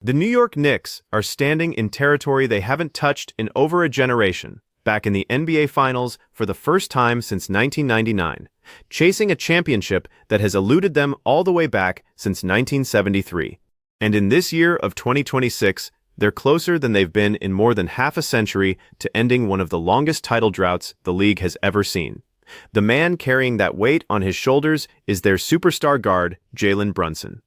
The New York Knicks are standing in territory they haven't touched in over a generation, back in the NBA Finals for the first time since 1999, chasing a championship that has eluded them all the way back since 1973. And in this year of 2026, they're closer than they've been in more than half a century to ending one of the longest title droughts the league has ever seen. The man carrying that weight on his shoulders is their superstar guard, Jalen Brunson.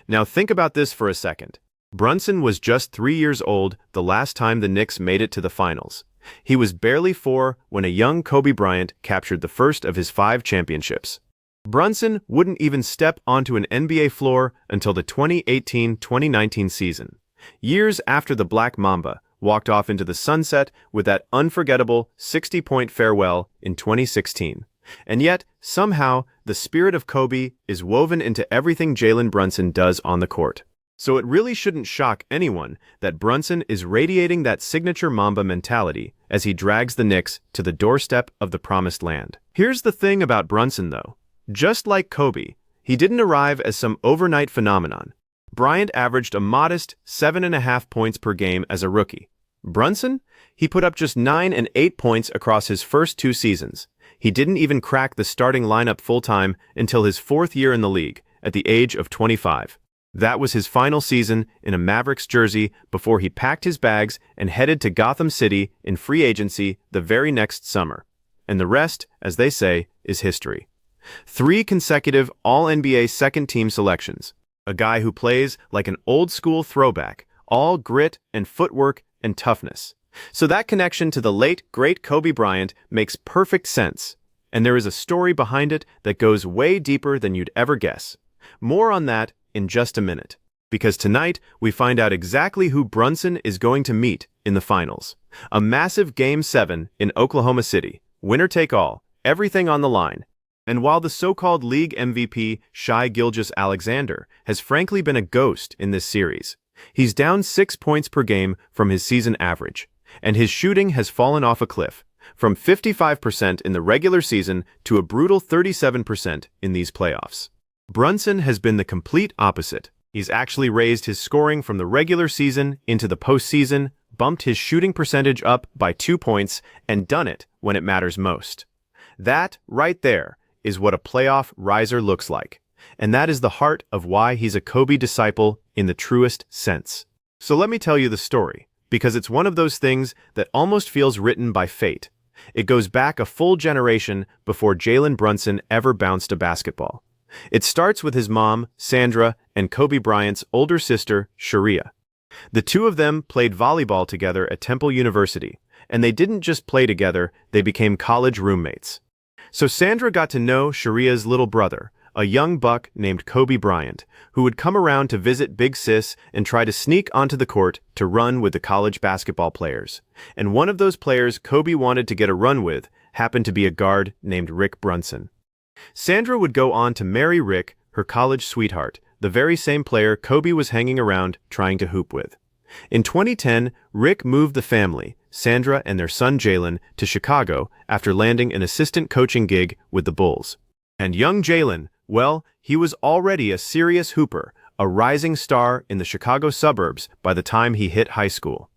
Now think about this for a second. Brunson was just 3 years old the last time the Knicks made it to the finals. He was barely 4 when a young Kobe Bryant captured the first of his 5 championships. Brunson wouldn't even step onto an NBA floor until the 2018-2019 season, years after the Black Mamba walked off into the sunset with that unforgettable 60-point farewell in 2016. And yet, somehow, the spirit of Kobe is woven into everything Jalen Brunson does on the court. So it really shouldn't shock anyone that Brunson is radiating that signature Mamba mentality as he drags the Knicks to the doorstep of the promised land. Here's the thing about Brunson, though. Just like Kobe, he didn't arrive as some overnight phenomenon. Bryant averaged a modest 7.5 points per game as a rookie. Brunson? He put up just 9 and 8 points across his first 2 seasons. He didn't even crack the starting lineup full-time until his 4th year in the league, at the age of 25. That was his final season in a Mavericks jersey before he packed his bags and headed to Gotham City in free agency the very next summer. And the rest, as they say, is history. 3 consecutive All-NBA second-team selections. A guy who plays like an old-school throwback, all grit and footwork and toughness. So that connection to the late, great Kobe Bryant makes perfect sense. And there is a story behind it that goes way deeper than you'd ever guess. More on that in just a minute, because tonight we find out exactly who Brunson is going to meet in the finals. A massive Game 7 in Oklahoma City, winner take all, everything on the line. And while the so-called league MVP Gilgeous-Alexander has frankly been a ghost in this series, he's down 6 points per game from his season average, and his shooting has fallen off a cliff, from 55% in the regular season to a brutal 37% in these playoffs. Brunson has been the complete opposite. He's actually raised his scoring from the regular season into the postseason, bumped his shooting percentage up by 2 points, and done it when it matters most. That, right there, is what a playoff riser looks like. And that is the heart of why he's a Kobe disciple in the truest sense. So let me tell you the story, because it's one of those things that almost feels written by fate. It goes back a full generation before Jalen Brunson ever bounced a basketball. It starts with his mom, Sandra, and Kobe Bryant's older sister, Sharia. The two of them played volleyball together at Temple University, and they didn't just play together, they became college roommates. So Sandra got to know Sharia's little brother, a young buck named Kobe Bryant, who would come around to visit Big Sis and try to sneak onto the court to run with the college basketball players. And one of those players Kobe wanted to get a run with happened to be a guard named Rick Brunson. Sandra would go on to marry Rick, her college sweetheart, the very same player Kobe was hanging around trying to hoop with. In 2010, Rick moved the family, Sandra and their son Jalen, to Chicago after landing an assistant coaching gig with the Bulls. And young Jalen, well, he was already a serious hooper, a rising star in the Chicago suburbs by the time he hit high school.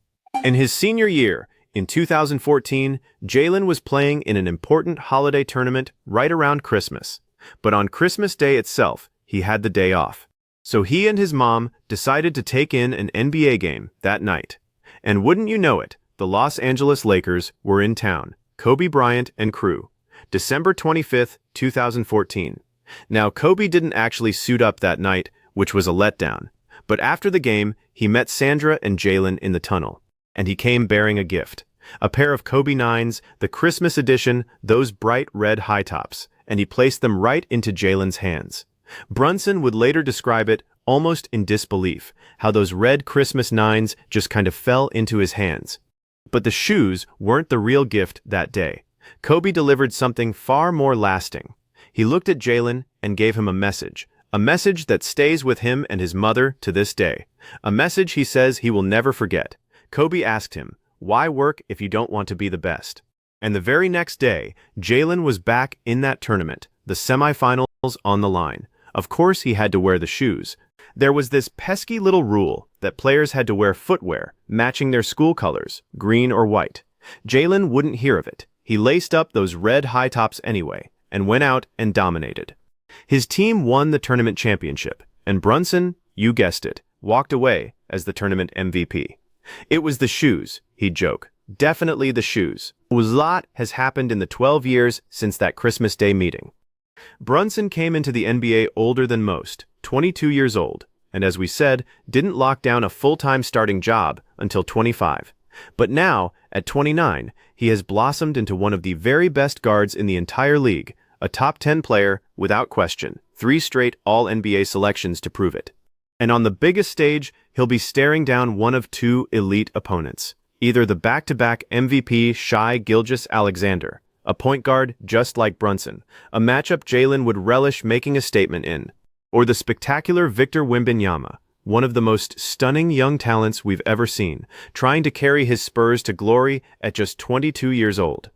In his senior year, in 2014, Jalen was playing in an important holiday tournament right around Christmas. But on Christmas Day itself, he had the day off. So he and his mom decided to take in an NBA game that night. And wouldn't you know it, the Los Angeles Lakers were in town, Kobe Bryant and crew. December 25th, 2014. Now, Kobe didn't actually suit up that night, which was a letdown. But after the game, he met Sandra and Jalen in the tunnel. And he came bearing a gift. A pair of Kobe 9s, the Christmas edition, those bright red high tops, and he placed them right into Jalen's hands. Brunson would later describe it, almost in disbelief, how those red Christmas 9s just kind of fell into his hands. But the shoes weren't the real gift that day. Kobe delivered something far more lasting. He looked at Jalen and gave him a message that stays with him and his mother to this day. A message he says he will never forget. Kobe asked him, "Why work if you don't want to be the best?" And the very next day, Jalen was back in that tournament, the semifinals on the line. Of course he had to wear the shoes. There was this pesky little rule that players had to wear footwear matching their school colors, green or white. Jalen wouldn't hear of it. He laced up those red high tops anyway and went out and dominated. His team won the tournament championship, and Brunson, you guessed it, walked away as the tournament MVP. It was the shoes, he'd joke. Definitely the shoes. A lot has happened in the 12 years since that Christmas Day meeting. Brunson came into the NBA older than most, 22 years old, and as we said, didn't lock down a full-time starting job until 25. But now, at 29, he has blossomed into one of the very best guards in the entire league, a top 10 player without question, 3 straight All-NBA selections to prove it. And on the biggest stage, he'll be staring down one of 2 elite opponents, either the back-to-back MVP shy Gilgeous-Alexander, a point guard just like Brunson, a matchup Jalen would relish making a statement in, or the spectacular Victor Wembanyama, one of the most stunning young talents we've ever seen, trying to carry his Spurs to glory at just 22 years old.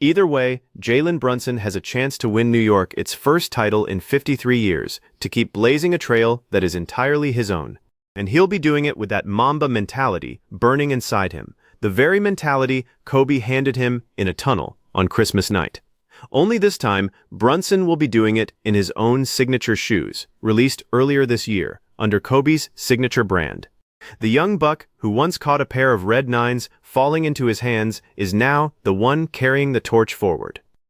Either way, Jalen Brunson has a chance to win New York its first title in 53 years, to keep blazing a trail that is entirely his own. And he'll be doing it with that Mamba mentality burning inside him, the very mentality Kobe handed him in a tunnel on Christmas night. Only this time, Brunson will be doing it in his own signature shoes, released earlier this year, under Kobe's signature brand. The young buck who once caught a pair of red 9s falling into his hands is now the one carrying the torch forward.